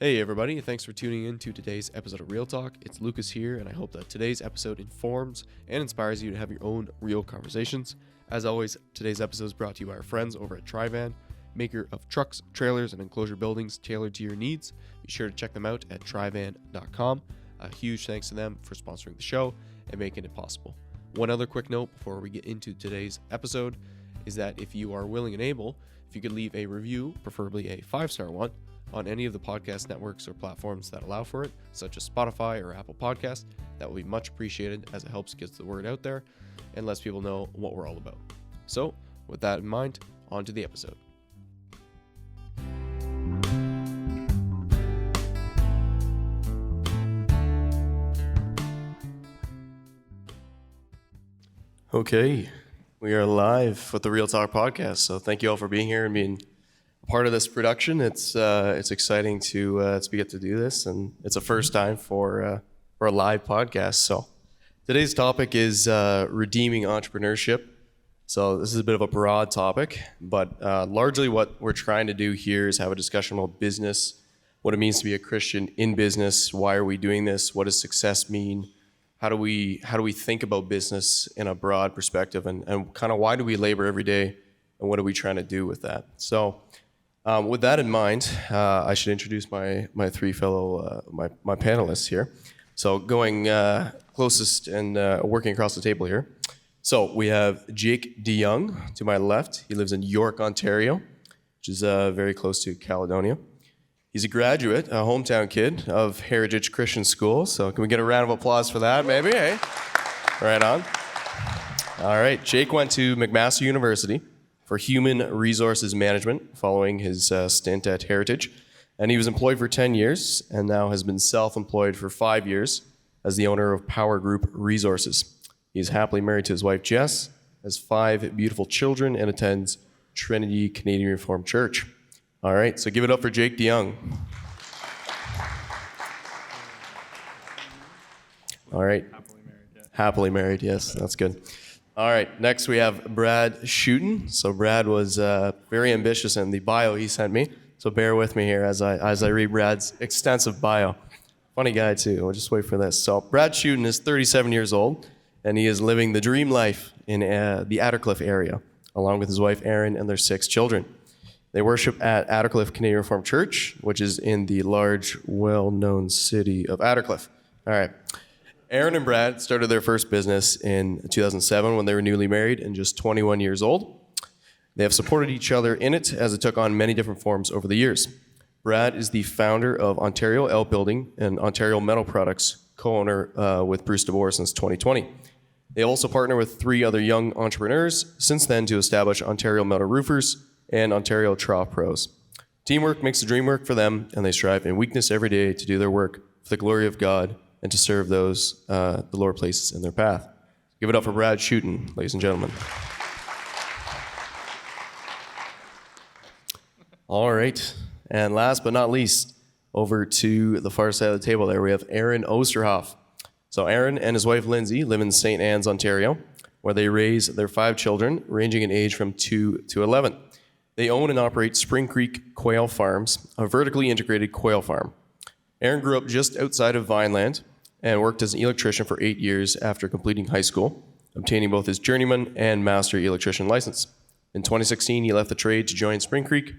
Hey everybody, thanks for tuning in to today's episode of Real Talk. It's Lucas here, and I hope that today's episode informs and inspires you to have your own real conversations. As always, today's episode is brought to you by our friends over at Trivan, maker of trucks, trailers, and enclosure buildings tailored to your needs. Be sure to check them out at trivan.com. A huge thanks to them for sponsoring the show and making it possible. One other quick note before we get into today's episode is that if you are willing and able, if you could leave a review, preferably a 5-star one, on any of the podcast networks or platforms that allow for it, such as Spotify or Apple Podcasts, that will be much appreciated as it helps get the word out there and lets people know what we're all about. So, with that in mind, on to the episode. Okay, we are live with the Real Talk podcast, so thank you all for being here and being part of this production. It's exciting to get to do this, and it's a first time for a live podcast. So today's topic is redeeming entrepreneurship. So this is a bit of a broad topic, but largely what we're trying to do here is have a discussion about business, what it means to be a Christian in business, why are we doing this, what does success mean, how do we think about business in a broad perspective, and kind of why do we labor every day, and what are we trying to do with that. So with that in mind, I should introduce my three fellow my panelists here. So going closest and working across the table here. So we have Jake DeYoung to my left. He lives in York, Ontario, which is very close to Caledonia. He's a graduate, a hometown kid of Heritage Christian School. So can we get a round of applause for that, maybe? Hey, right on. All right, Jake went to McMaster University for Human Resources Management following his stint at Heritage. And he was employed for 10 years and now has been self-employed for 5 years as the owner of Power Group Resources. He's happily married to his wife, Jess, has 5 beautiful children, and attends Trinity Canadian Reformed Church. All right, so give it up for Jake DeYoung. All right. Happily married, yeah. Happily married, yes, that's good. All right, next we have Brad Shooten. So Brad was very ambitious in the bio he sent me. So bear with me here as I read Brad's extensive bio. Funny guy too, we'll just wait for this. So Brad Shooten is 37 years old, and he is living the dream life in the Attercliffe area, along with his wife Erin and their 6 children. They worship at Attercliffe Canadian Reformed Church, which is in the large, well-known city of Attercliffe. All right. Erin and Brad started their first business in 2007 when they were newly married and just 21 years old. They have supported each other in it as it took on many different forms over the years. Brad is the founder of Ontario Outbuilding and Ontario Metal Products, co-owner with Bruce DeBoer since 2020. They also partner with 3 other young entrepreneurs since then to establish Ontario Metal Roofers and Ontario Trough Pros. Teamwork makes the dream work for them, and they strive in weakness every day to do their work for the glory of God and to serve those the Lord places in their path. Give it up for Brad Shooten, ladies and gentlemen. All right, and last but not least, over to the far side of the table there, we have Aaron Osterhoff. So Aaron and his wife Lindsay live in St. Anne's, Ontario, where they raise their 5 children, ranging in age from 2 to 11. They own and operate Spring Creek Quail Farms, a vertically integrated quail farm. Aaron grew up just outside of Vineland and worked as an electrician for 8 years after completing high school, obtaining both his journeyman and master electrician license. In 2016, he left the trade to join Spring Creek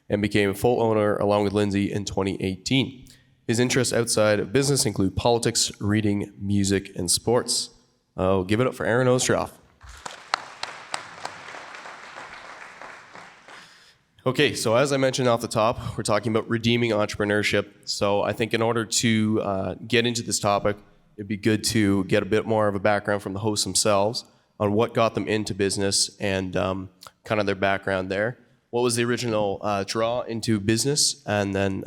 and became a full owner along with Lindsay in 2018. His interests outside of business include politics, reading, music, and sports. Oh, give it up for Aaron Osterhoff. Okay, so as I mentioned off the top, we're talking about redeeming entrepreneurship. So I think in order to get into this topic, it'd be good to get a bit more of a background from the hosts themselves on what got them into business and kind of their background there. What was the original draw into business? And then,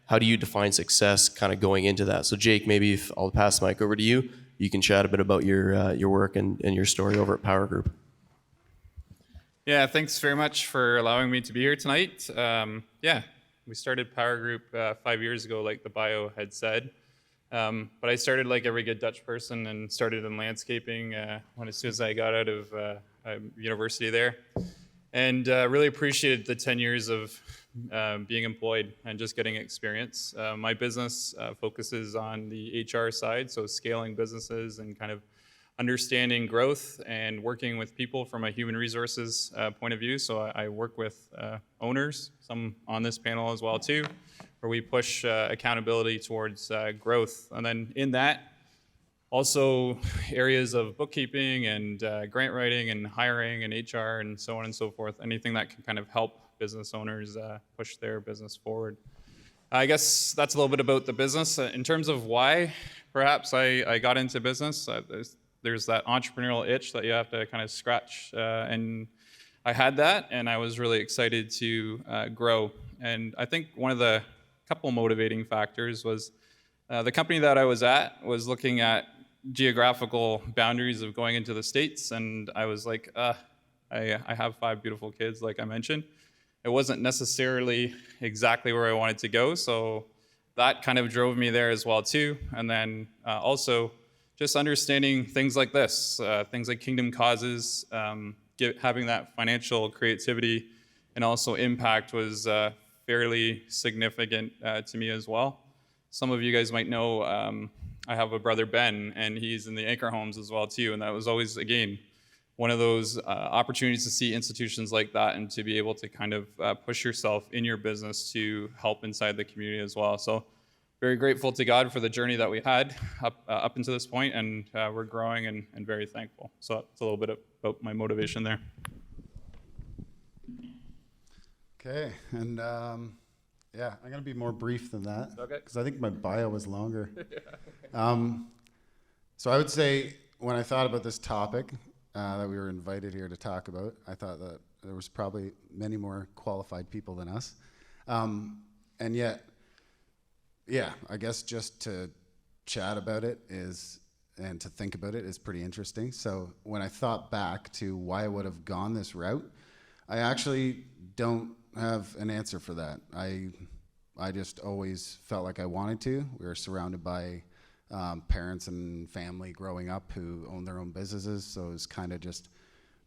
how do you define success kind of going into that? So Jake, maybe if I'll pass the mic over to you, you can chat a bit about your work and your story over at Power Group. Yeah, thanks very much for allowing me to be here tonight. We started Power Group 5 years ago, like the bio had said. But I started like every good Dutch person and started in landscaping as soon as I got out of university there. And really appreciated the 10 years of being employed and just getting experience. My business focuses on the HR side, so scaling businesses and kind of understanding growth and working with people from a human resources point of view. So I work with owners, some on this panel as well too, where we push accountability towards growth. And then in that, also areas of bookkeeping and grant writing and hiring and HR and so on and so forth, anything that can kind of help business owners push their business forward. I guess that's a little bit about the business. In terms of why perhaps I got into business, there's that entrepreneurial itch that you have to kind of scratch, and I had that, and I was really excited to grow. And I think one of the couple motivating factors was the company that I was at was looking at geographical boundaries of going into the States, and I was like, I have 5 beautiful kids, like I mentioned. It wasn't necessarily exactly where I wanted to go, so that kind of drove me there as well too. And then also just understanding things like this, things like kingdom causes, having that financial creativity and also impact was fairly significant to me as well. Some of you guys might know I have a brother, Ben, and he's in the Anchor Homes as well too, and that was always, again, one of those opportunities to see institutions like that and to be able to kind of push yourself in your business to help inside the community as well. So very grateful to God for the journey that we had up until this point, and we're growing and very thankful. So that's a little bit about my motivation there. Okay, and yeah, I'm going to be more brief than that because I think my bio was longer. So I would say when I thought about this topic that we were invited here to talk about, I thought that there was probably many more qualified people than us. And yet, yeah, I guess just to chat about it and to think about it is pretty interesting. So when I thought back to why I would have gone this route, I actually don't have an answer for that. I just always felt like I wanted to. We were surrounded by parents and family growing up who own their own businesses, so it was kind of just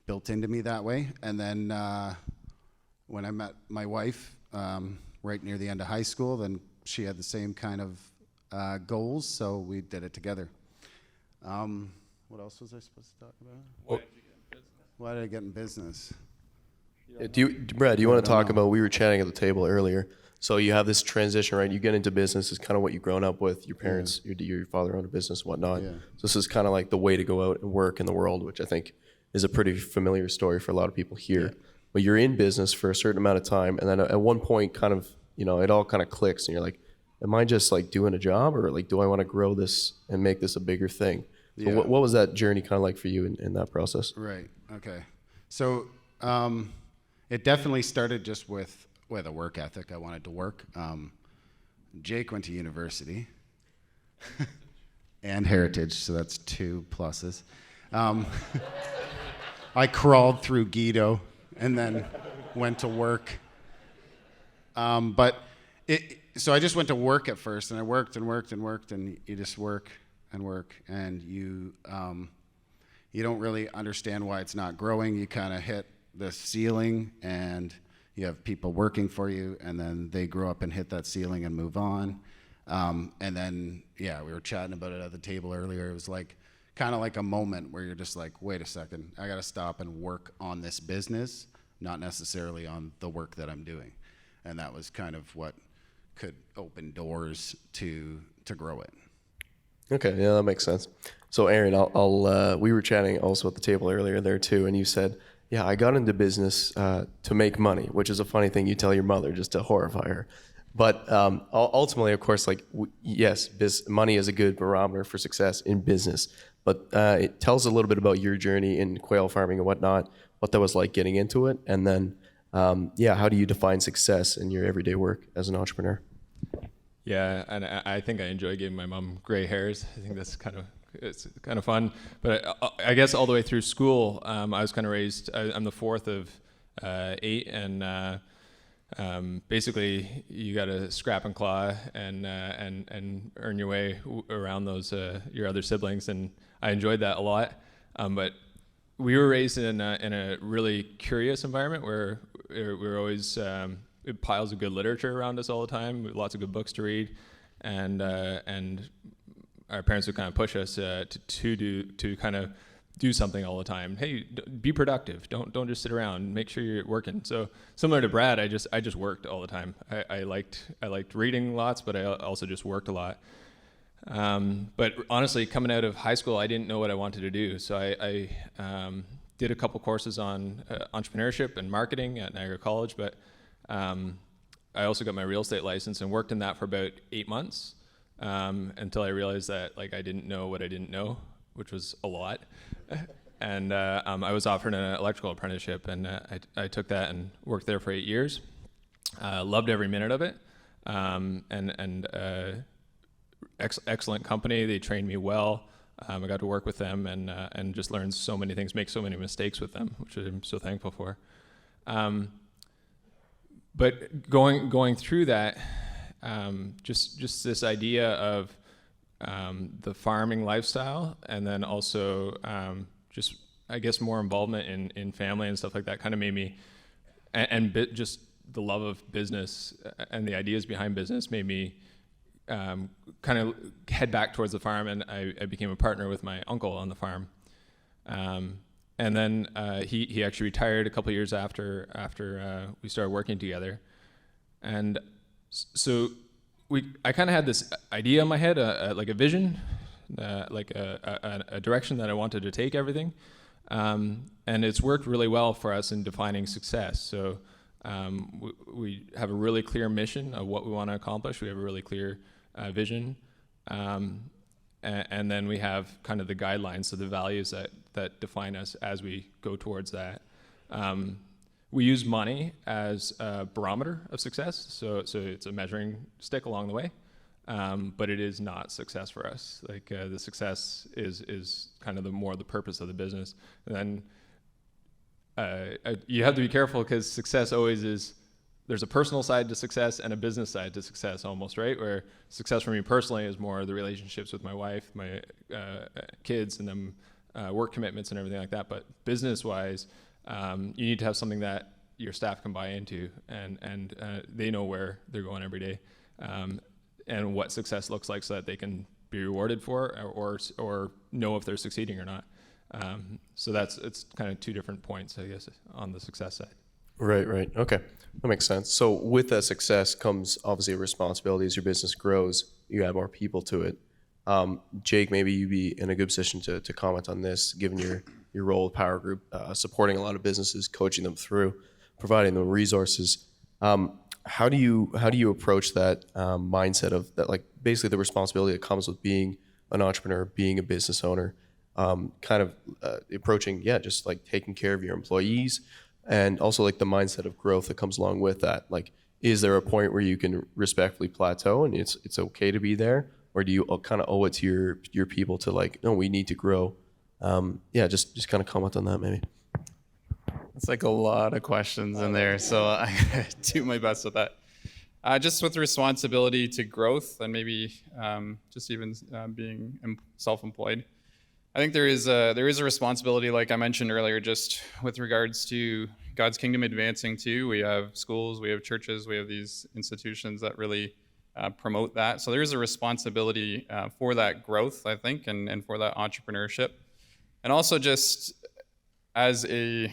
built into me that way. And then when I met my wife right near the end of high school, then she had the same kind of goals, so we did it together. What else was I supposed to talk about? Why did I get in business? Brad, do you want to talk about, we were chatting at the table earlier, so you have this transition, right? You get into business, is kind of what you've grown up with, your parents, your father owned a business and whatnot. Yeah. So this is kind of like the way to go out and work in the world, which I think is a pretty familiar story for a lot of people here. Yeah. But you're in business for a certain amount of time, and then at one point kind of, it all kind of clicks, and you're like, am I just like doing a job, or like, do I want to grow this and make this a bigger thing? So yeah. What was that journey kind of like for you in that process? Right, okay. So it definitely started just with a work ethic. I wanted to work. Jake went to university and Heritage, so that's 2 pluses. I crawled through Guido and then went to work. So I just went to work at first, and I worked and worked and worked, and you just work and work, and you don't really understand why it's not growing. You kind of hit the ceiling, and you have people working for you, and then they grow up and hit that ceiling and move on. And then, yeah, we were chatting about it at the table earlier. It was like kind of like a moment where you're just like, wait a second, I got to stop and work on this business, not necessarily on the work that I'm doing. And that was kind of what could open doors to grow it. Okay, yeah, that makes sense. So Aaron, we were chatting also at the table earlier there too, and you said, yeah, I got into business to make money, which is a funny thing you tell your mother just to horrify her. But ultimately, of course, like yes, money is a good barometer for success in business. But it tells a little bit about your journey in quail farming and whatnot, what that was like getting into it, and then how do you define success in your everyday work as an entrepreneur? Yeah, and I think I enjoy giving my mom gray hairs. I think that's it's kind of fun. But I guess all the way through school, I was kind of raised. I'm the 4th of 8, and basically you got to scrap and claw and earn your way around those your other siblings, and I enjoyed that a lot. But we were raised in a really curious environment where we were always piles of good literature around us all the time, lots of good books to read, and our parents would kind of push us to kind of do something all the time. Hey, be productive. Don't just sit around. Make sure you're working. So similar to Brad, I just worked all the time. I liked reading lots, but I also just worked a lot. But honestly, coming out of high school, I didn't know what I wanted to do. So I did a couple courses on entrepreneurship and marketing at Niagara College, but I also got my real estate license and worked in that for about 8 months until I realized that like I didn't know what I didn't know, which was a lot. And I was offered an electrical apprenticeship, and I took that and worked there for 8 years. Loved every minute of it, excellent company. They trained me well. I got to work with them and just learn so many things, make so many mistakes with them, which I'm so thankful for. But going through that, just this idea of the farming lifestyle, and then also just I guess more involvement in family and stuff like that kind of made me, just the love of business and the ideas behind business made me kind of head back towards the farm, and I became a partner with my uncle on the farm. And then he actually retired a couple of years after we started working together. And so I kind of had this idea in my head, like a vision, like a direction that I wanted to take everything. And it's worked really well for us in defining success. So we have a really clear mission of what we want to accomplish. We have a really clear vision. And then we have kind of the guidelines, so the values that define us as we go towards that. We use money as a barometer of success, so it's a measuring stick along the way, but it is not success for us. Like the success is kind of the purpose of the business. And then you have to be careful, because success always is, there's a personal side to success and a business side to success almost, right? Where success for me personally is more the relationships with my wife, my kids, and then work commitments and everything like that. But business-wise, you need to have something that your staff can buy into, and they know where they're going every day, and what success looks like, so that they can be rewarded for or know if they're succeeding or not. So it's kind of two different points, I guess, on the success side. Right. Okay. That makes sense. So with that success comes obviously a responsibility. As your business grows, you add more people to it. Jake, maybe you'd be in a good position to comment on this, given your role with Power Group, supporting a lot of businesses, coaching them through, providing them resources. How do you approach that mindset of that, like basically the responsibility that comes with being an entrepreneur, being a business owner, kind of approaching, just like taking care of your employees, and also like the mindset of growth that comes along with that? Like, is there a point where you can respectfully plateau and it's okay to be there, or do you kind of owe it to your people to like, no, we need to grow? Just kind of comment on that maybe. It's like a lot of questions in there, so I do my best with that. Just with responsibility to growth, and maybe just even being self-employed, I think there is a responsibility, like I mentioned earlier, just with regards to God's kingdom advancing too. We have schools, we have churches, we have these institutions that really promote that. So there is a responsibility for that growth, I think, and for that entrepreneurship. And also just as a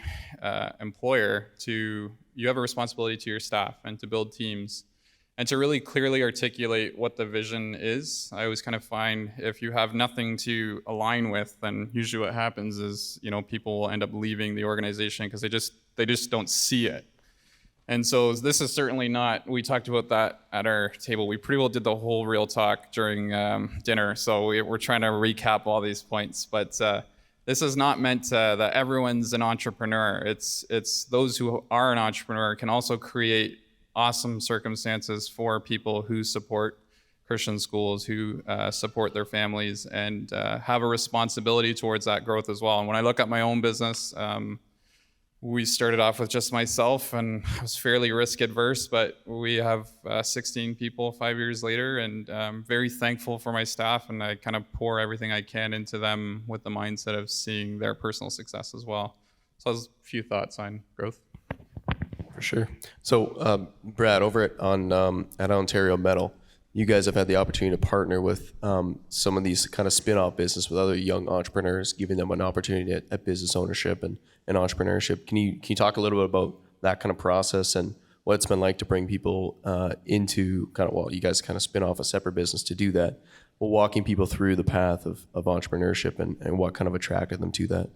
employer, you have a responsibility to your staff and to build teams and to really clearly articulate what the vision is. I always kind of find if you have nothing to align with, then usually what happens is, people will end up leaving the organization because they just don't see it. And so this is certainly not, we talked about that at our table. We pretty well did the whole real talk during dinner. So we're trying to recap all these points, but this is not meant that everyone's an entrepreneur. It's those who are an entrepreneur can also create awesome circumstances for people who support Christian schools, who support their families, and have a responsibility towards that growth as well. And when I look at my own business, we started off with just myself, and I was fairly risk adverse, but we have 16 people 5 years later, and I'm very thankful for my staff, and I kind of pour everything I can into them with the mindset of seeing their personal success as well. So that was a few thoughts on growth. For sure. So, Brad, over at Ontario Metal, you guys have had the opportunity to partner with some of these kind of spin-off business with other young entrepreneurs, giving them an opportunity at business ownership and entrepreneurship. Can you talk a little bit about that kind of process and what it's been like to bring people into kind of, well, you guys kind of spin off a separate business to do that, well, walking people through the path of entrepreneurship and what kind of attracted them to that?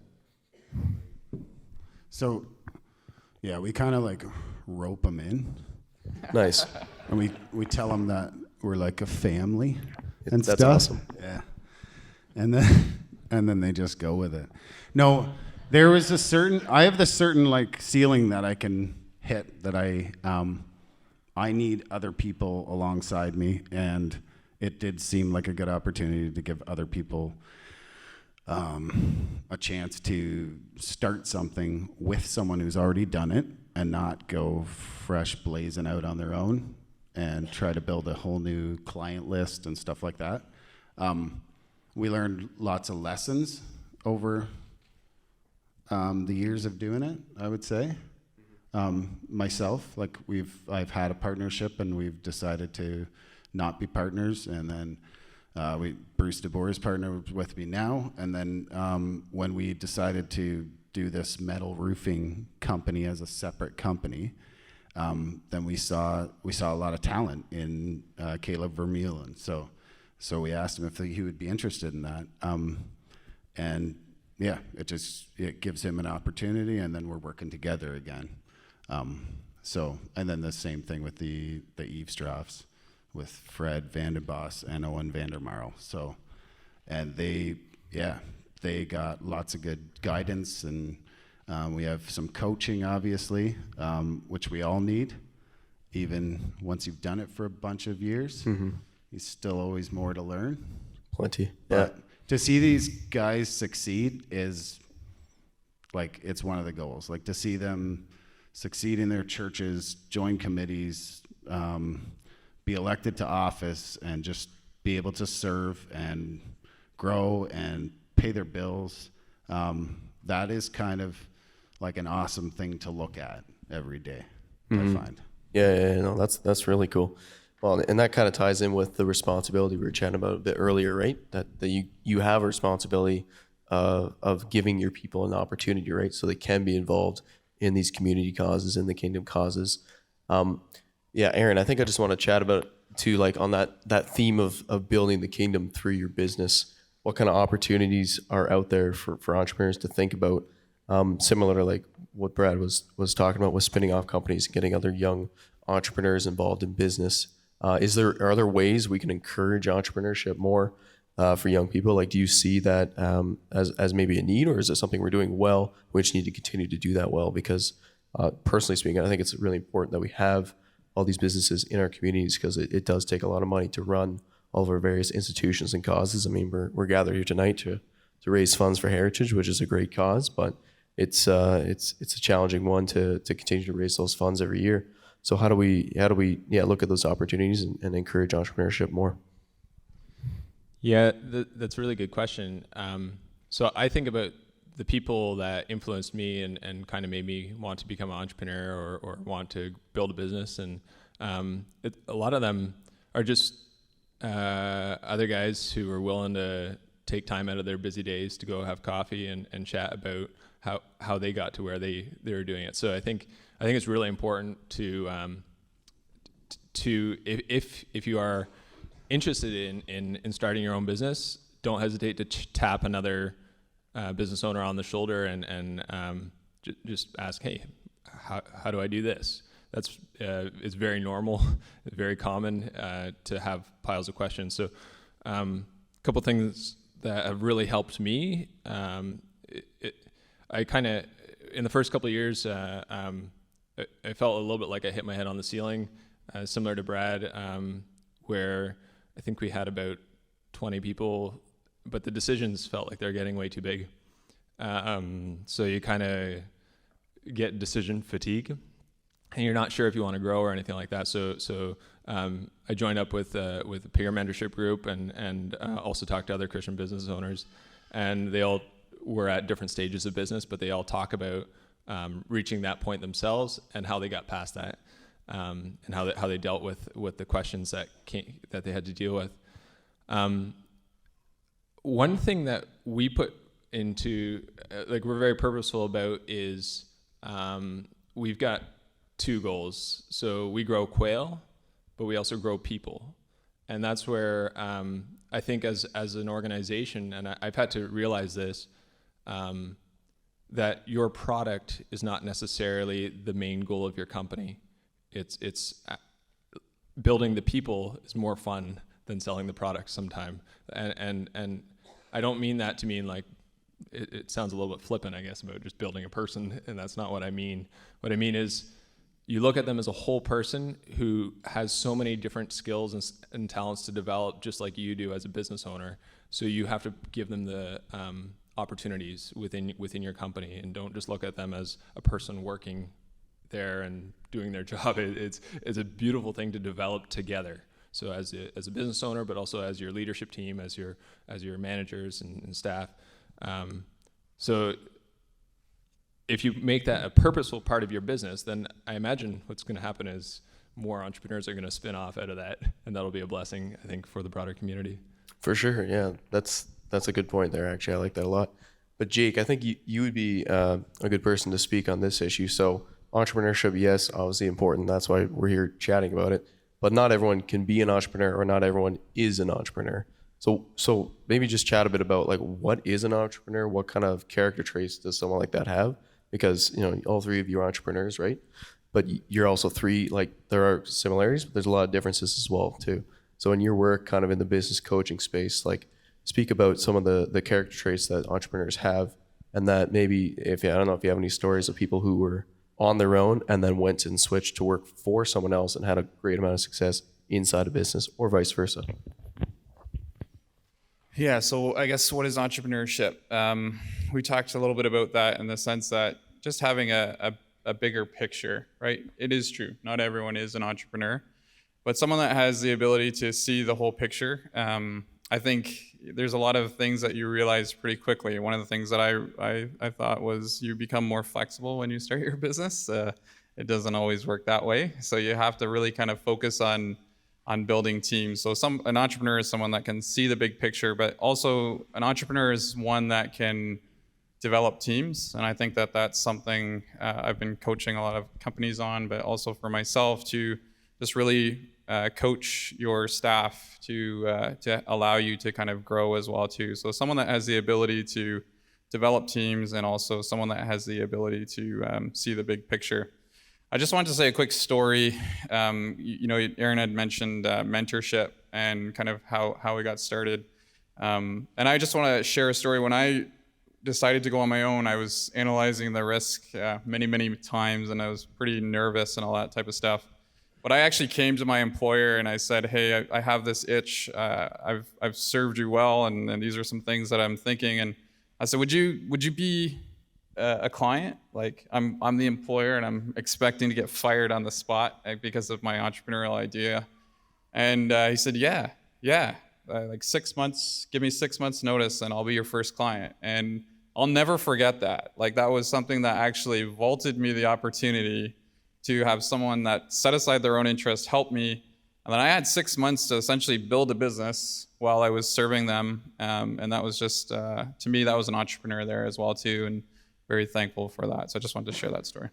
So, yeah, we kind of like rope them in, Nice. and we tell them that we're like a family and That's stuff. awesome. Yeah, and then they just go with it. No, I have this certain like ceiling that I can hit, that I need other people alongside me, and it did seem like a good opportunity to give other people a chance to start something with someone who's already done it and not go fresh blazing out on their own and try to build a whole new client list and stuff like that. We learned lots of lessons over the years of doing it, I would say. Myself, like I've had a partnership and we've decided to not be partners, and then Bruce DeBoer is partnered with me now, and then when we decided to do this metal roofing company as a separate company, then we saw a lot of talent in Caleb Vermeulen. So we asked him if he would be interested in that, and yeah, it gives him an opportunity, and then we're working together again. And then the same thing with the eavesdrops with Fred Vandenbos and Owen Vandermarl. So, and they got lots of good guidance, and we have some coaching, obviously, which we all need. Even once you've done it for a bunch of years, there's still always more to learn. Plenty. But to see these guys succeed is like, it's one of the goals. Like to see them succeed in their churches, join committees, be elected to office, and just be able to serve and grow and pay their bills. That is kind of like an awesome thing to look at every day, I find. Yeah, no, that's really cool. Well, and that kind of ties in with the responsibility we were chatting about a bit earlier, right? That you have a responsibility of giving your people an opportunity, right? So they can be involved in these community causes, in the kingdom causes. Yeah, Aaron, I think I just want to chat about too, like on that theme of building the kingdom through your business. What kind of opportunities are out there for entrepreneurs to think about? Similar to like what Brad was talking about with spinning off companies, getting other young entrepreneurs involved in business. Are there ways we can encourage entrepreneurship more for young people? Like, do you see that as maybe a need, or is it something we're doing well, which need to continue to do that well? Because personally speaking, I think it's really important that we have all these businesses in our communities, because it does take a lot of money to run all of our various institutions and causes. I mean, we're gathered here tonight to raise funds for Heritage, which is a great cause, but it's a challenging one to continue to raise those funds every year. So how do we look at those opportunities and encourage entrepreneurship more? Yeah, that's a really good question. So I think about the people that influenced me and kind of made me want to become an entrepreneur or want to build a business. And a lot of them are just other guys who are willing to take time out of their busy days to go have coffee and chat about how they got to where they were doing it. So I think it's really important to if you are interested in starting your own business, don't hesitate to tap another business owner on the shoulder and just ask, hey, how do I do this? That's it's very normal, very common to have piles of questions. So a couple things that have really helped me. I kind of, in the first couple of years, I felt a little bit like I hit my head on the ceiling, similar to Brad, where I think we had about 20 people, but the decisions felt like they're getting way too big. So you kind of get decision fatigue, and you're not sure if you want to grow or anything like that. So I joined up with a peer mentorship group and also talked to other Christian business owners, and they all were at different stages of business, but they all talk about reaching that point themselves and how they got past that, and how they dealt with the questions that they had to deal with. One thing that we put into, like, we're very purposeful about is, we've got 2 goals. So we grow quail, but we also grow people. And that's where I think as an organization, and I've had to realize this, that your product is not necessarily the main goal of your company. It's building the people is more fun than selling the product sometime. And I don't mean that to mean like, it sounds a little bit flippant, I guess, about just building a person, and that's not what I mean. What I mean is, you look at them as a whole person who has so many different skills and talents to develop, just like you do as a business owner. So you have to give them the opportunities within your company, and don't just look at them as a person working there and doing their job. It's a beautiful thing to develop together. So as a business owner, but also as your leadership team, as your managers and staff. So if you make that a purposeful part of your business, then I imagine what's going to happen is more entrepreneurs are going to spin off out of that, and that'll be a blessing, I think, for the broader community. For sure, yeah, that's a good point there. Actually, I like that a lot. But Jake, I think you would be a good person to speak on this issue. So entrepreneurship, yes, obviously important. That's why we're here chatting about it. But not everyone can be an entrepreneur, or not everyone is an entrepreneur. So maybe just chat a bit about, like, what is an entrepreneur? What kind of character traits does someone like that have? Because, all 3 of you are entrepreneurs, right? But you're also 3, like, there are similarities, but there's a lot of differences as well too. So in your work, kind of in the business coaching space, like, speak about some of the character traits that entrepreneurs have, and that maybe, I don't know if you have any stories of people who were on their own and then went and switched to work for someone else and had a great amount of success inside a business, or vice versa. Yeah, so I guess, what is entrepreneurship? We talked a little bit about that, in the sense that just having a bigger picture, right? It is true, not everyone is an entrepreneur, but someone that has the ability to see the whole picture. I think there's a lot of things that you realize pretty quickly. One of the things that I thought was, you become more flexible when you start your business. It doesn't always work that way. So you have to really kind of focus on building teams. So an entrepreneur is someone that can see the big picture, but also an entrepreneur is one that can develop teams. And I think that that's something I've been coaching a lot of companies on, but also for myself, to just really coach your staff to allow you to kind of grow as well too. So someone that has the ability to develop teams, and also someone that has the ability to see the big picture. I just wanted to say a quick story. Aaron had mentioned mentorship and kind of how we got started. And I just want to share a story. When I decided to go on my own, I was analyzing the risk many, many times, and I was pretty nervous and all that type of stuff. But I actually came to my employer and I said, hey, I have this itch. I've served you well, and these are some things that I'm thinking. And I said, would you be a client? Like, I'm the employer, and I'm expecting to get fired on the spot because of my entrepreneurial idea. And he said, yeah, like 6 months, give me 6 months notice and I'll be your first client. And I'll never forget that. Like, that was something that actually vaulted me the opportunity to have someone that set aside their own interest help me. And then I had 6 months to essentially build a business while I was serving them. And that was just, to me, that was an entrepreneur there as well too. And very thankful for that. So I just wanted to share that story.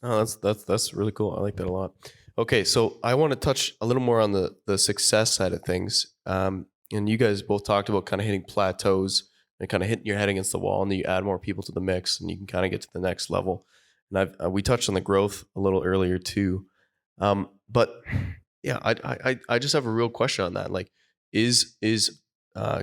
Oh, that's really cool. I like that a lot. Okay, so I want to touch a little more on the success side of things. And you guys both talked about kind of hitting plateaus and kind of hitting your head against the wall, and then you add more people to the mix, and you can kind of get to the next level. And we touched on the growth a little earlier too. But yeah, I just have a real question on that. Like, is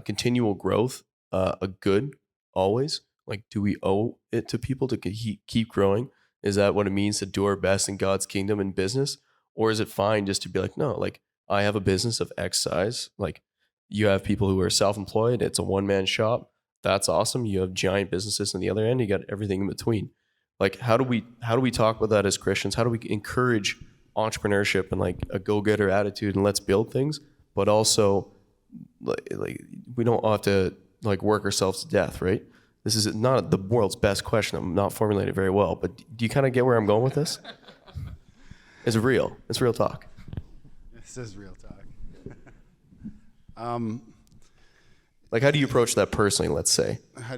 continual growth a good always? Like, do we owe it to people to keep growing? Is that what it means to do our best in God's kingdom and business? Or is it fine just to be like, no, like, I have a business of X size. Like, you have people who are self-employed. It's a one-man shop. That's awesome. You have giant businesses on the other end. You got everything in between. Like, how do we talk about that as Christians? How do we encourage entrepreneurship and like a go-getter attitude and let's build things, but also like we don't have to like work ourselves to death, right? this is not the world's best question. I'm not formulating it very well, but do you kind of get where I'm going with this? It's real. It's real talk. This is real talk. Like, how do you approach that personally? Let's say. How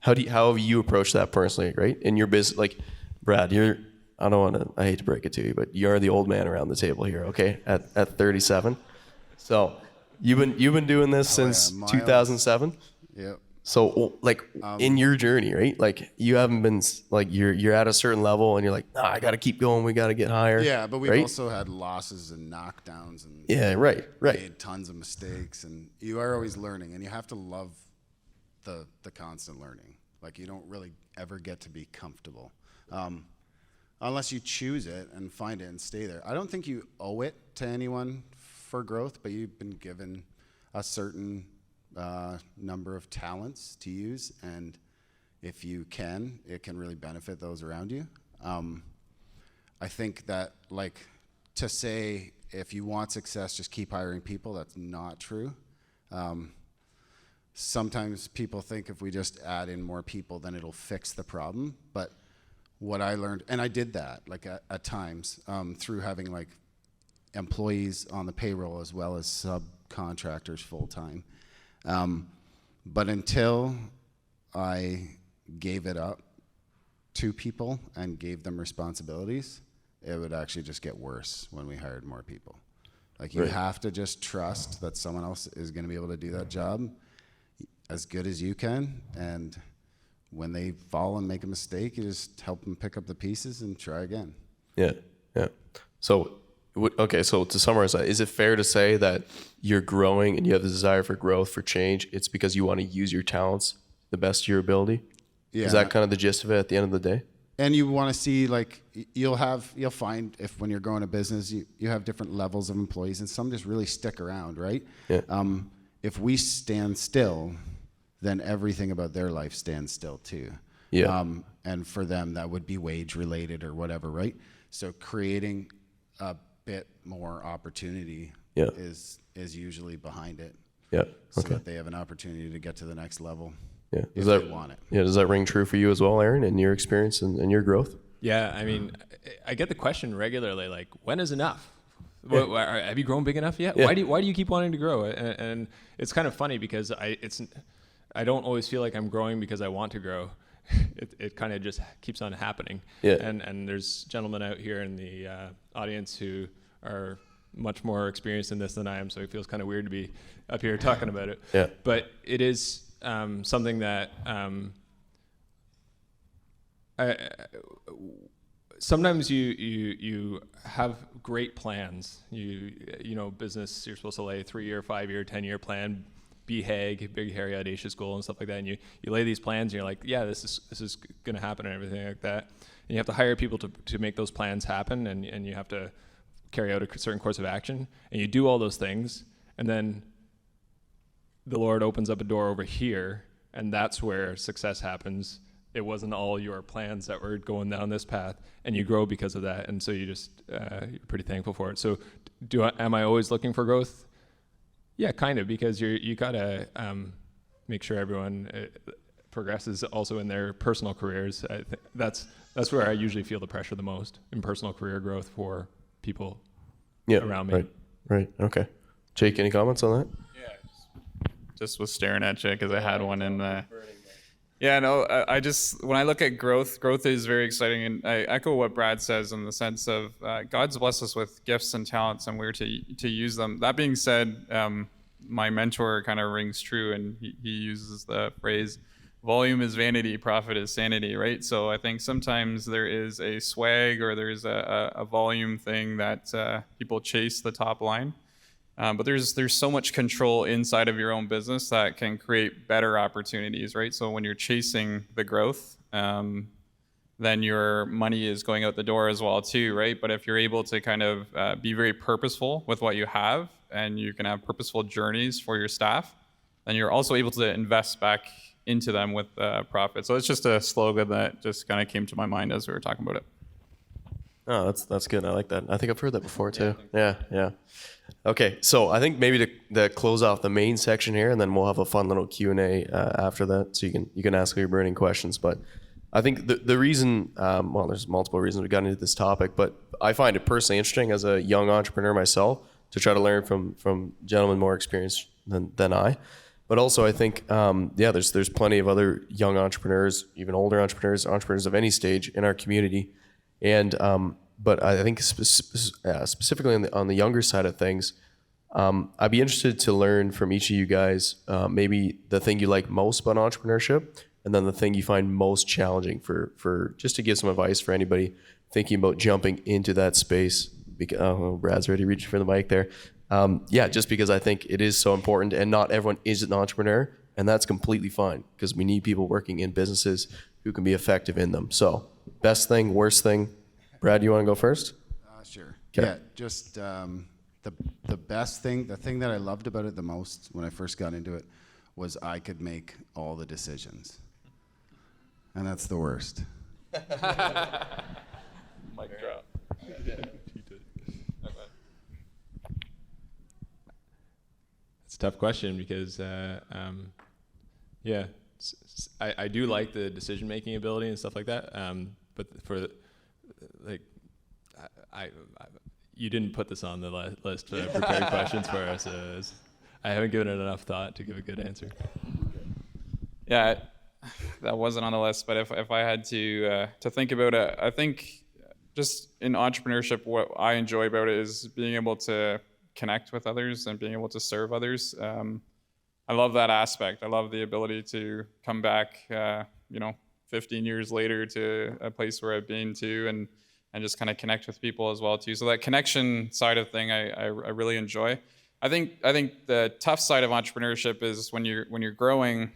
How have you approached that personally, right? In your business, like, Brad, I hate to break it to you, but you're the old man around the table here, okay? At 37. So you've been doing this since 2007? Yep. So like in your journey, right? Like you haven't been like you're at a certain level and you're like, I got to keep going. We got to get higher. Yeah, but we've right? also had losses and knockdowns and right. made tons of mistakes, and you are always learning, and you have to love the constant learning. Like you don't really ever get to be comfortable. Unless you choose it and find it and stay there. I don't think you owe it to anyone for growth, but you've been given a certain number of talents to use, and if you can, it can really benefit those around you. I think that, like, to say if you want success, just keep hiring people, that's not true. Sometimes people think if we just add in more people, then it'll fix the problem, but what I learned, and I did that like at times through having like employees on the payroll as well as subcontractors full time. But until I gave it up to people and gave them responsibilities, it would actually just get worse when we hired more people. Like you have to just trust that someone else is going to be able to do that job as good as you can, and when they fall and make a mistake, you just help them pick up the pieces and try again. Yeah. So, okay, so to summarize that, is it fair to say that you're growing and you have the desire for growth, for change, it's because you want to use your talents the best of your ability? Yeah. Is that kind of the gist of it at the end of the day? And you want to see, like, you'll find if when you're growing a business, you have different levels of employees, and some just really stick around, right? Yeah. If we stand still, then everything about their life stands still too. Yeah. And for them, that would be wage related or whatever, right? So creating a bit more opportunity is usually behind it. Yeah. So that they have an opportunity to get to the next level. Yeah. If they want it. Yeah. Does that ring true for you as well, Aaron, in your experience and your growth? Yeah, I mean, I get the question regularly, like, when is enough? Yeah. Have you grown big enough yet? Yeah. Why do you keep wanting to grow? And it's kind of funny because I don't always feel like I'm growing because I want to grow. It kind of just keeps on happening. Yeah. And there's gentlemen out here in the audience who are much more experienced in this than I am, so it feels kind of weird to be up here talking about it. Yeah. But it is something that sometimes you have great plans. You know, business, you're supposed to lay a 3-year, 5-year, 10-year plan, BHAG, big, hairy, audacious goal and stuff like that. And you lay these plans and you're like, yeah, this is going to happen and everything like that. And you have to hire people to make those plans happen, and you have to carry out a certain course of action. And you do all those things, and then the Lord opens up a door over here, and that's where success happens. It wasn't all your plans that were going down this path, and you grow because of that. And so you just you're pretty thankful for it. So am I always looking for growth? Yeah, kind of, because you gotta make sure everyone progresses also in their personal careers. I think that's where I usually feel the pressure the most, in personal career growth for people around me. Right. Okay. Jake, any comments on that? Yeah, just was staring at you because I had one in the. Yeah, no, I just, when I look at growth is very exciting. And I echo what Brad says in the sense of God's blessed us with gifts and talents, and we're to use them. That being said, my mentor kind of rings true, and he uses the phrase, volume is vanity, profit is sanity, right? So I think sometimes there is a swag, or there's a volume thing that people chase the top line. But there's so much control inside of your own business that can create better opportunities, right? So when you're chasing the growth, then your money is going out the door as well too, right? But if you're able to kind of be very purposeful with what you have, and you can have purposeful journeys for your staff, then you're also able to invest back into them with profit. So it's just a slogan that just kind of came to my mind as we were talking about it. Oh, that's good. I like that. I think I've heard that before too. Yeah. Okay, so I think maybe to close off the main section here, and then we'll have a fun little Q&A after that, so you can ask your burning questions. But I think the reason, well, there's multiple reasons we got into this topic, but I find it personally interesting as a young entrepreneur myself to try to learn from gentlemen more experienced than I. But also I think, there's plenty of other young entrepreneurs, even older entrepreneurs of any stage in our community. And but I think specifically on the younger side of things, I'd be interested to learn from each of you guys maybe the thing you like most about entrepreneurship, and then the thing you find most challenging for just to give some advice for anybody thinking about jumping into that space. Brad's already reaching for the mic there. Just because I think it is so important, and not everyone is an entrepreneur, and that's completely fine because we need people working in businesses who can be effective in them. So best thing, worst thing. Brad, you want to go first? Sure. Okay. Yeah, just the best thing, the thing that I loved about it the most when I first got into it was I could make all the decisions. And that's the worst. Mic drop. It's a tough question because, I do like the decision-making ability and stuff like that. But for you didn't put this on the list of prepared questions for us. I haven't given it enough thought to give a good answer. Yeah, that wasn't on the list, but if I had to think about it, I think just in entrepreneurship, what I enjoy about it is being able to connect with others and being able to serve others. I love that aspect. I love the ability to come back, 15 years later to a place where I've been to and just kind of connect with people as well too. So that connection side of thing, I really enjoy. I think the tough side of entrepreneurship is when you're growing.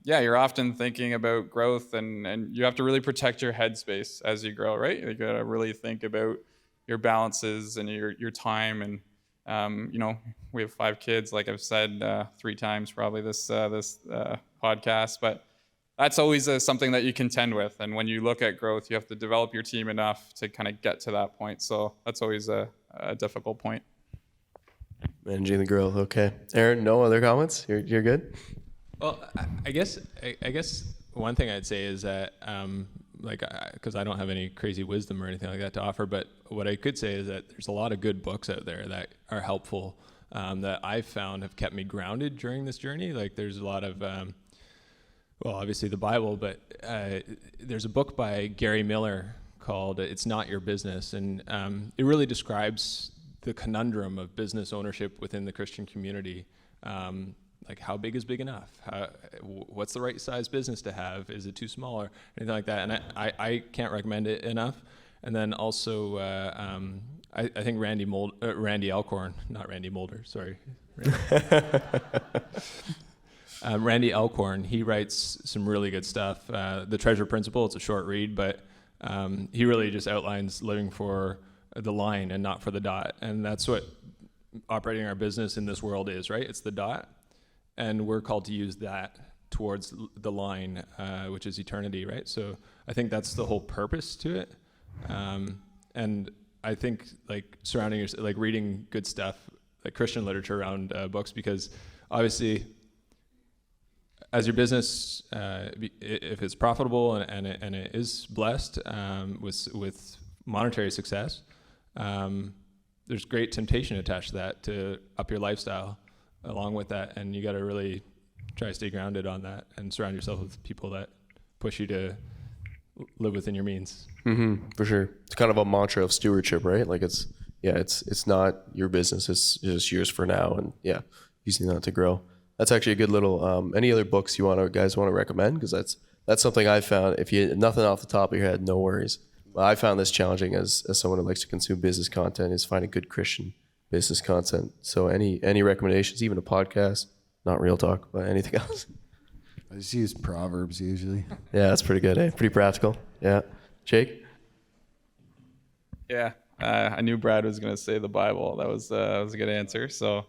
You're often thinking about growth, and you have to really protect your headspace as you grow, right? You got to really think about your balances and your time. And we have 5 kids, like I've said 3 times probably this podcast, but that's always something that you contend with. And when you look at growth, you have to develop your team enough to kind of get to that point. So that's always a difficult point. Managing the growth. Okay. Aaron, no other comments? You're good? Well, I guess one thing I'd say is that, because I don't have any crazy wisdom or anything like that to offer, but what I could say is that there's a lot of good books out there that are helpful, that I've found have kept me grounded during this journey. Like there's a lot of, obviously the Bible, but there's a book by Gary Miller called "It's Not Your Business," and it really describes the conundrum of business ownership within the Christian community. Like how big is big enough? What's the right size business to have? Is it too small or anything like that? And I can't recommend it enough. And then also, I think Randy Alcorn, not Randy Mulder, sorry. Randy Alcorn, he writes some really good stuff. The Treasure Principle, it's a short read, but he really just outlines living for the line and not for the dot. And that's what operating our business in this world is, right? It's the dot. And we're called to use that towards the line, which is eternity, right? So I think that's the whole purpose to it. And I think surrounding yourself, reading good stuff, like Christian literature around books, because obviously as your business, if it's profitable and it is blessed with monetary success, there's great temptation attached to that to up your lifestyle along with that, and you got to really try to stay grounded on that and surround yourself with people that push you to live within your means. Mm-hmm, for sure. It's kind of a mantra of stewardship, right? Like it's not your business, it's just yours for now, and using that to grow. That's actually a good little. Any other books you guys want to recommend? Because that's something I found. If you nothing off the top of your head, no worries. But I found this challenging as someone who likes to consume business content, is finding good Christian business content. So any recommendations, even a podcast, not real talk, but anything else? I just use Proverbs usually. Yeah, that's pretty good, eh? Pretty practical. Yeah. Jake? Yeah, I knew Brad was going to say the Bible. That was a good answer. So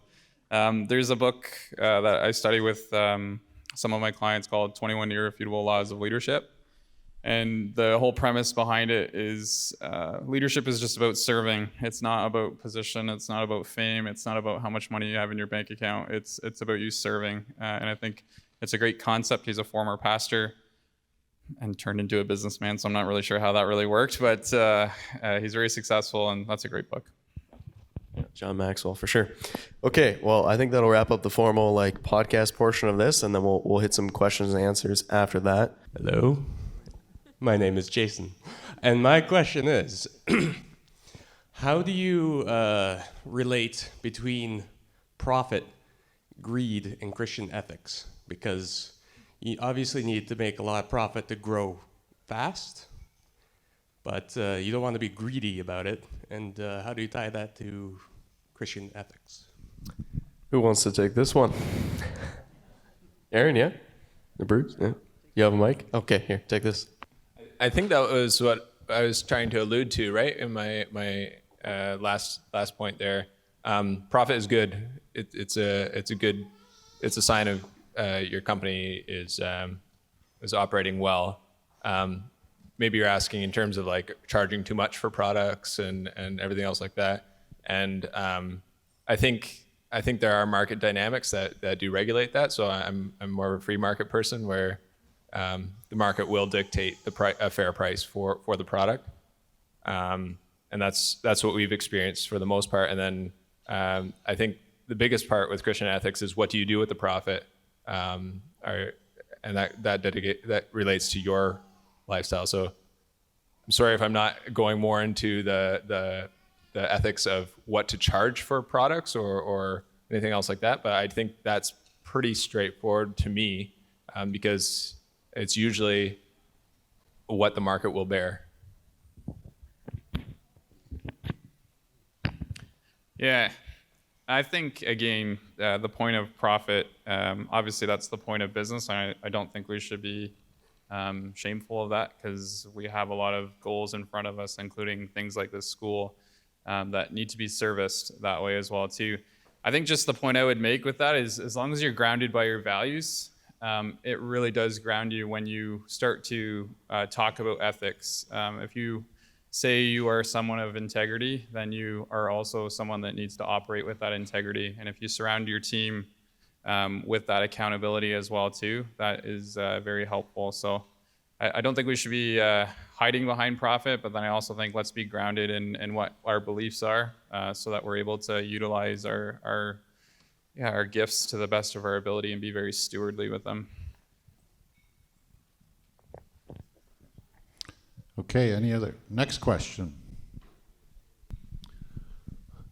there's a book that I study with some of my clients called 21 Irrefutable Laws of Leadership. And the whole premise behind it is leadership is just about serving. It's not about position. It's not about fame. It's not about how much money you have in your bank account. It's about you serving. And I think it's a great concept. He's a former pastor and turned into a businessman, so I'm not really sure how that really worked, but he's very successful, and that's a great book. John Maxwell, for sure. Okay, well, I think that'll wrap up the formal podcast portion of this, and then we'll hit some questions and answers after that. Hello, my name is Jason, and my question is, how do you relate between profit, greed, and Christian ethics? Because you obviously need to make a lot of profit to grow fast, but you don't want to be greedy about it. And how do you tie that to Christian ethics? Who wants to take this one? Aaron, yeah? Or Bruce, yeah? You have a mic? Okay, here, take this. I think that was what I was trying to allude to, right, in my last point there. Profit is good. It's a sign of your company is operating well. Maybe you're asking in terms of charging too much for products and everything else like that. And I think there are market dynamics that do regulate that. So I'm more of a free market person where the market will dictate a fair price for the product. And that's what we've experienced for the most part. And then I think the biggest part with Christian ethics is what do you do with the profit? And that relates to your lifestyle. So I'm sorry if I'm not going more into the ethics of what to charge for products or anything else like that, but I think that's pretty straightforward to me because it's usually what the market will bear. Yeah, I think, again, the point of profit, obviously that's the point of business. I don't think we should be shameful of that because we have a lot of goals in front of us, including things like this school that need to be serviced that way as well too. I think just the point I would make with that is as long as you're grounded by your values, it really does ground you when you start to talk about ethics. If you say you are someone of integrity, then you are also someone that needs to operate with that integrity. And if you surround your team with that accountability as well too, that is very helpful. So I don't think we should be hiding behind profit, but then I also think let's be grounded in what our beliefs are so that we're able to utilize our gifts to the best of our ability and be very stewardly with them. Okay, any other? Next question.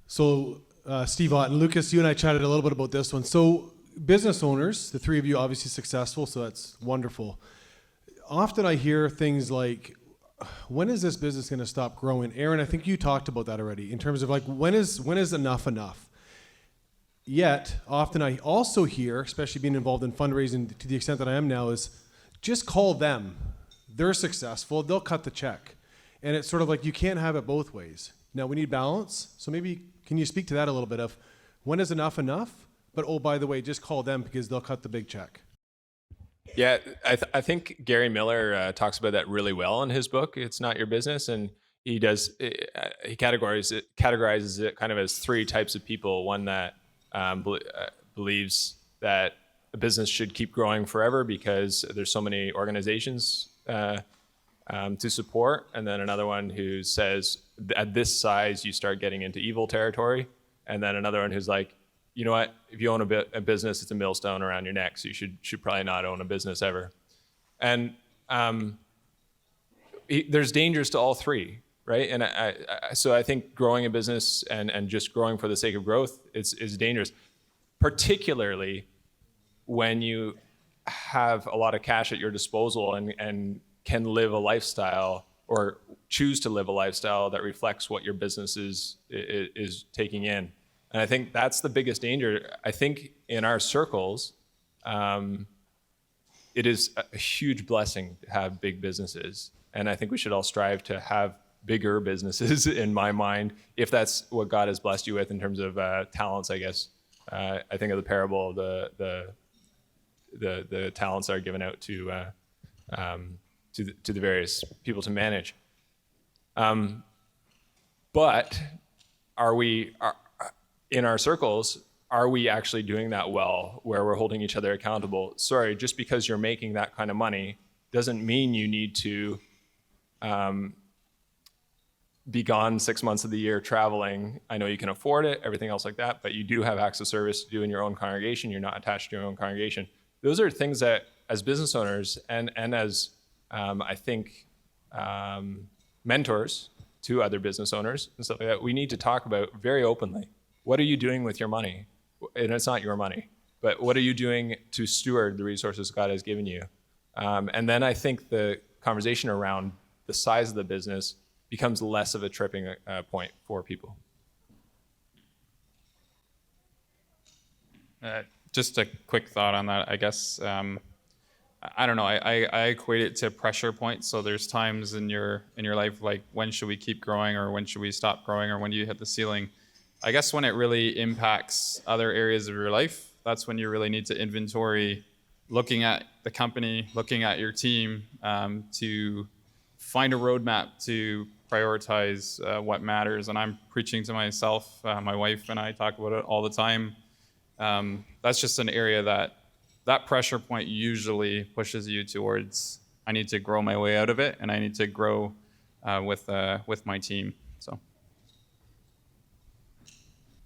So, Steve Ott and Lucas, you and I chatted a little bit about this one. So, business owners, the three of you obviously successful, so that's wonderful. Often I hear things like, when is this business going to stop growing? Aaron, I think you talked about that already in terms of when is enough? Yet, often I also hear, especially being involved in fundraising to the extent that I am now, is just call them. They're successful, they'll cut the check. And it's sort of like you can't have it both ways. Now we need balance. So maybe can you speak to that a little bit of when is enough? But oh, by the way, just call them because they'll cut the big check. Yeah, I think Gary Miller talks about that really well in his book, It's Not Your Business. And he categorizes it kind of as three types of people. One that believes that a business should keep growing forever because there's so many organizations to support. And then another one who says at this size, you start getting into evil territory. And then another one who's like, you know what, if you own a business, it's a millstone around your neck. So you should probably not own a business ever. And there's dangers to all three, right? And so I think growing a business and just growing for the sake of growth is dangerous, particularly when you have a lot of cash at your disposal and can live a lifestyle or choose to live a lifestyle that reflects what your business is taking in. And I think that's the biggest danger. I think in our circles, it is a huge blessing to have big businesses. And I think we should all strive to have bigger businesses in my mind, if that's what God has blessed you with in terms of talents, I guess. I think of the parable of the talents that are given out to to the various people to manage. But are we in our circles? Are we actually doing that well, where we're holding each other accountable? Sorry, just because you're making that kind of money doesn't mean you need to be gone 6 months of the year traveling. I know you can afford it, everything else like that, but you do have acts of service to do in your own congregation. You're not attached to your own congregation. Those are things that, as business owners and as I think mentors to other business owners and stuff like that, we need to talk about very openly. What are you doing with your money? And it's not your money, but what are you doing to steward the resources God has given you? And then I think the conversation around the size of the business becomes less of a tripping point for people. Just a quick thought on that, I guess. I don't know. I equate it to pressure points. So there's times in your life, like when should we keep growing, or when should we stop growing, or when do you hit the ceiling? I guess when it really impacts other areas of your life, that's when you really need to inventory, looking at the company, looking at your team, to find a roadmap to prioritize what matters. And I'm preaching to myself. My wife and I talk about it all the time. That's just an area that pressure point usually pushes you towards, I need to grow my way out of it, and I need to grow with my team. So.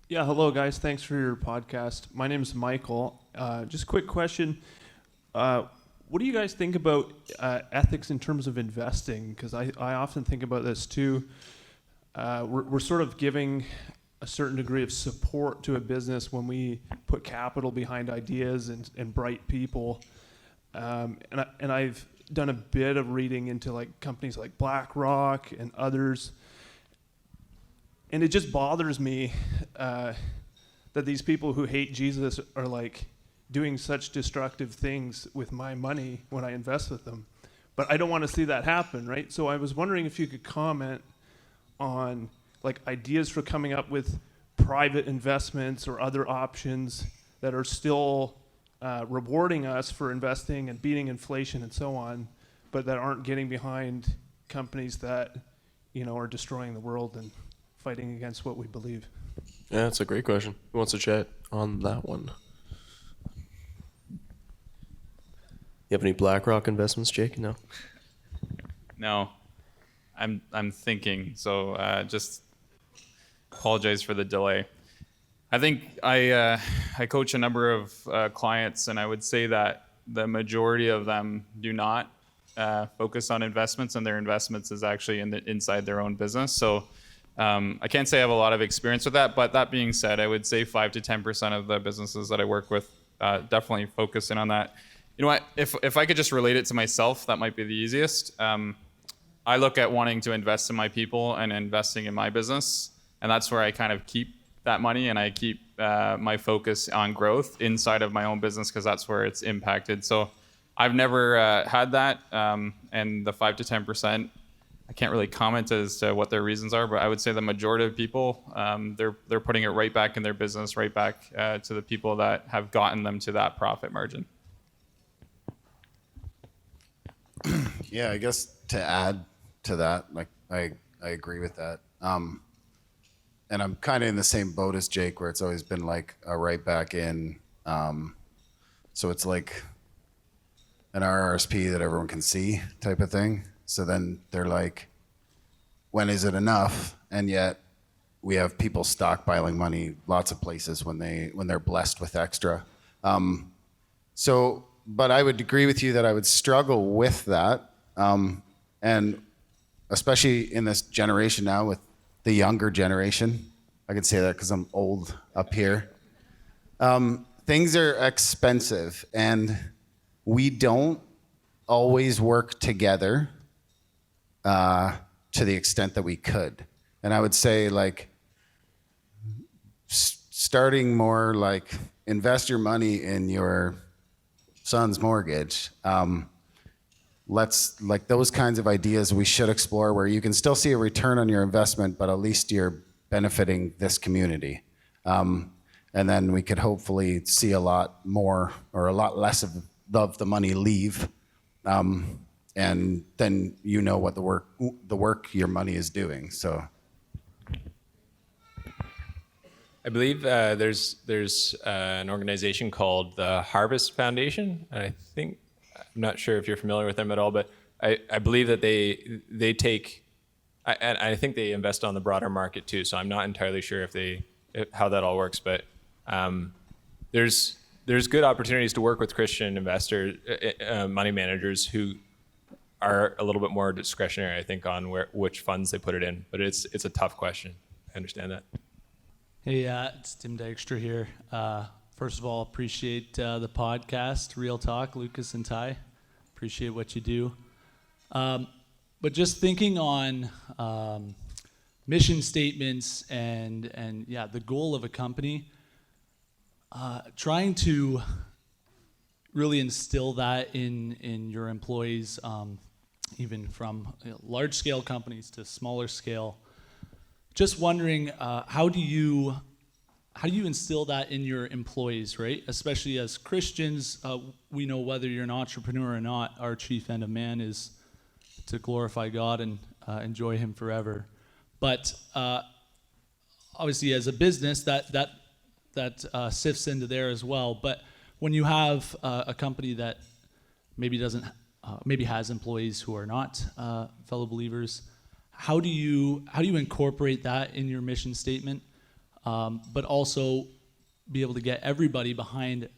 Yeah, hello guys. Thanks for your podcast. My name is Michael. Just a quick question. What do you guys think about ethics in terms of investing? Because I often think about this too. We're sort of giving a certain degree of support to a business when we put capital behind ideas and bright people. And I've done a bit of reading into like companies like BlackRock and others. And it just bothers me that these people who hate Jesus are like doing such destructive things with my money when I invest with them. But I don't want to see that happen, right? So I was wondering if you could comment on like ideas for coming up with private investments or other options that are still rewarding us for investing and beating inflation and so on, but that aren't getting behind companies that, you know, are destroying the world and fighting against what we believe. Yeah, that's a great question. Who wants to chat on that one? You have any BlackRock investments, Jake? No. No, I'm thinking. So just apologize for the delay. I think I coach a number of clients, and I would say that the majority of them do not focus on investments, and their investments is actually inside their own business. So I can't say I have a lot of experience with that, but that being said, I would say 5 to 10% of the businesses that I work with definitely focus in on that. You know what? If I could just relate it to myself, that might be the easiest. I look at wanting to invest in my people and investing in my business, and that's where I kind of keep that money, and I keep my focus on growth inside of my own business because that's where it's impacted. So I've never had that, and the 5 to 10%, I can't really comment as to what their reasons are, but I would say the majority of people, they're putting it right back in their business, right back to the people that have gotten them to that profit margin. Yeah, I guess to add to that, like I agree with that. And I'm kind of in the same boat as Jake, where it's always been like a right back in. So it's like an RRSP that everyone can see type of thing. So then they're like, when is it enough? And yet we have people stockpiling money lots of places when they're blessed with extra. But I would agree with you that I would struggle with that. And especially in this generation now with the younger generation, I can say that because I'm old up here. Things are expensive, and we don't always work together to the extent that we could. And I would say like starting more like invest your money in your son's mortgage. Let's like those kinds of ideas we should explore where you can still see a return on your investment, but at least you're benefiting this community. And then we could hopefully see a lot more or a lot less of the money leave. and then you know what the work your money is doing. So I believe there's an organization called the Harvest Foundation. And I'm not sure if you're familiar with them at all, but I believe that they take, and I think they invest on the broader market too. So I'm not entirely sure how that all works, but there's good opportunities to work with Christian investors, money managers who are a little bit more discretionary, I think, on which funds they put it in. But it's a tough question. I understand that. Hey, it's Tim Dykstra here. First of all, appreciate the podcast, Real Talk, Lucas and Ty. Appreciate what you do. But just thinking on mission statements and yeah, the goal of a company, trying to really instill that in your employees, even from large scale companies to smaller scale. Just wondering, how do you instill that in your employees, right? Especially as Christians, we know whether you're an entrepreneur or not, our chief end of man is to glorify God and enjoy Him forever. But obviously, as a business, that sifts into there as well. But when you have a company that maybe doesn't, maybe has employees who are not fellow believers, how do you incorporate that in your mission statement, but also be able to get everybody behind,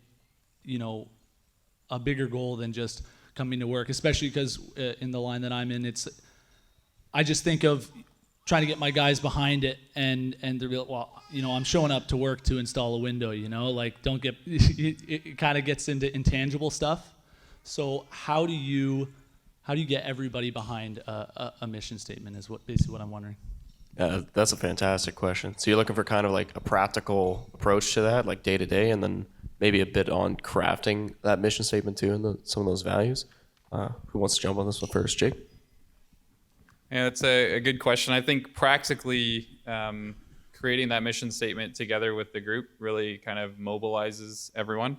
a bigger goal than just coming to work, especially because in the line that I'm in, I just think of trying to get my guys behind it, and they're like, well, I'm showing up to work to install a window, like don't get, it kind of gets into intangible stuff. So how do you get everybody behind a mission statement is basically what I'm wondering. That's a fantastic question. So you're looking for kind of like a practical approach to that, like day to day, and then maybe a bit on crafting that mission statement too, and some of those values. Who wants to jump on this one first, Jake? Yeah, that's a good question. I think practically creating that mission statement together with the group really kind of mobilizes everyone.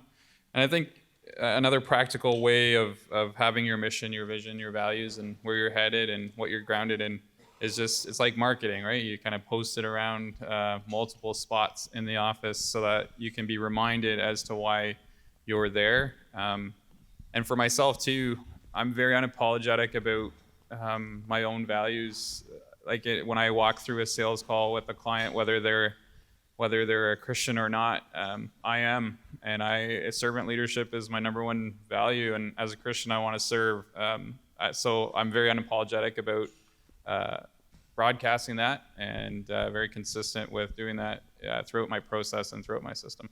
And I think another practical way of having your mission, your vision, your values, and where you're headed and what you're grounded in is it's like marketing, right? You kind of post it around multiple spots in the office so that you can be reminded as to why you're there. And for myself too, I'm very unapologetic about my own values. When I walk through a sales call with a client, whether they're a Christian or not, I am, and servant leadership is my number one value, and as a Christian, I want to serve. So I'm very unapologetic about broadcasting that, and very consistent with doing that throughout my process and throughout my system.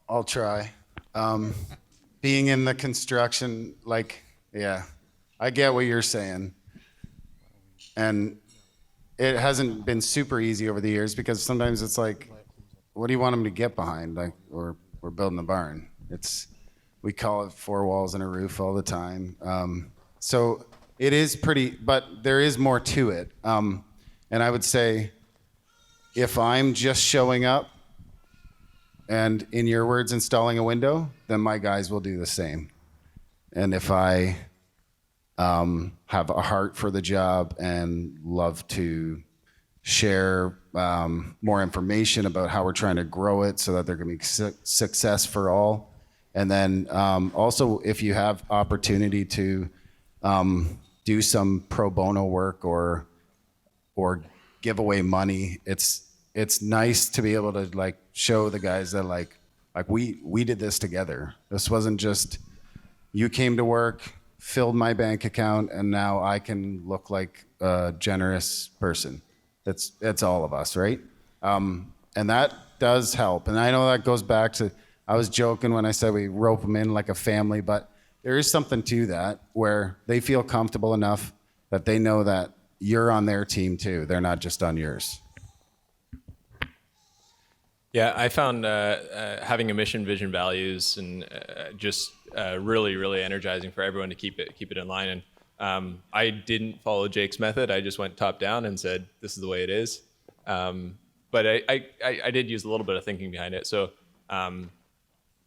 I'll try. Being in the construction, I get what you're saying. And it hasn't been super easy over the years because sometimes it's like, what do you want them to get behind? Like, we're building a barn. We call it 4 walls and a roof all the time. So it is but there is more to it. And I would say, if I'm just showing up and, in your words, installing a window, then my guys will do the same. And if I have a heart for the job and love to share more information about how we're trying to grow it so that there can be success for all. And then also, if you have opportunity to do some pro bono work or give away money, it's nice to be able to show the guys that we did this together. This wasn't just you came to work, filled my bank account, and now I can look like a generous person. It's all of us, right? And that does help. And I know that goes back to, I was joking when I said we rope them in like a family, but there is something to that where they feel comfortable enough that they know that you're on their team too. They're not just on yours. Yeah, I found having a mission, vision, values, and just really, really energizing for everyone to keep it in line. And I didn't follow Jake's method. I just went top down and said, "This is the way it is." But I did use a little bit of thinking behind it. So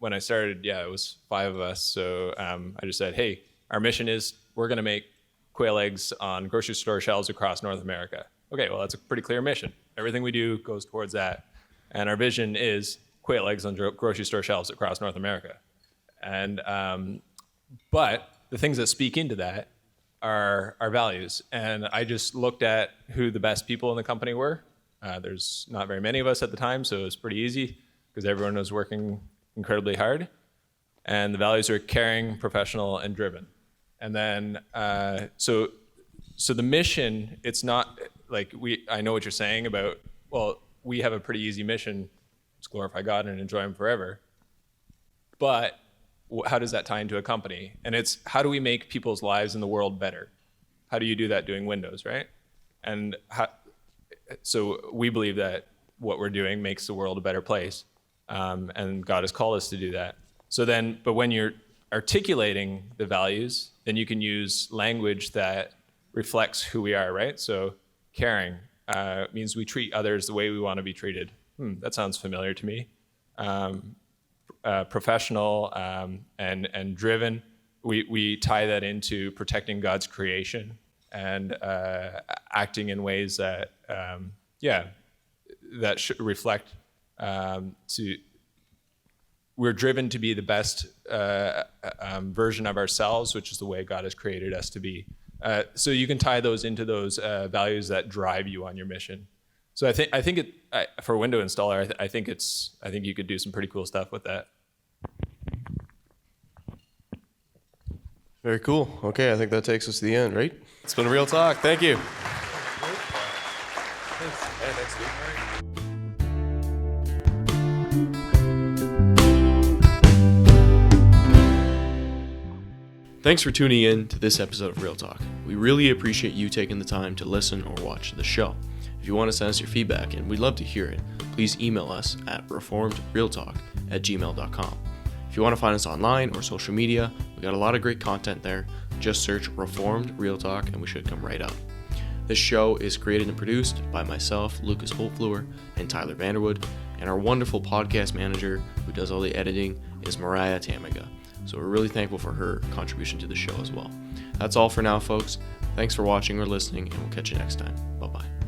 when I started, it was 5 of us. So I just said, hey, our mission is we're going to make quail eggs on grocery store shelves across North America. Okay, well, that's a pretty clear mission. Everything we do goes towards that. And our vision is quail eggs on grocery store shelves across North America. And but the things that speak into that are our values. And I just looked at who the best people in the company were. There's not very many of us at the time, so it was pretty easy because everyone was working incredibly hard. And the values are caring, professional, and driven. And then, so the mission, it's not like I know what you're saying about, well, we have a pretty easy mission, to glorify God and enjoy Him forever. But how does that tie into a company? And it's, how do we make people's lives in the world better? How do you do that doing Windows, right? And so we believe that what we're doing makes the world a better place. And God has called us to do that. So then, but when you're articulating the values, then you can use language that reflects who we are, right? So caring means we treat others the way we want to be treated. That sounds familiar to me. Professional and driven, we tie that into protecting God's creation and acting in ways that, that should reflect we're driven to be the best version of ourselves, which is the way God has created us to be. So you can tie those into those values that drive you on your mission. So I think for a window installer, I think you could do some pretty cool stuff with that. Very cool. Okay, I think that takes us to the end, right? It's been a real talk. Thank you. Thanks, dude. Thanks for tuning in to this episode of Real Talk. We really appreciate you taking the time to listen or watch the show. If you want to send us your feedback, and we'd love to hear it, please email us at reformedrealtalk@gmail.com. If you want to find us online or social media, we got a lot of great content there. Just search Reformed Real Talk and we should come right up. This show is created and produced by myself, Lucas Holtfluer, and Tyler Vanderwood, and our wonderful podcast manager who does all the editing is Mariah Tamiga. So we're really thankful for her contribution to the show as well. That's all for now, folks. Thanks for watching or listening, and we'll catch you next time. Bye-bye.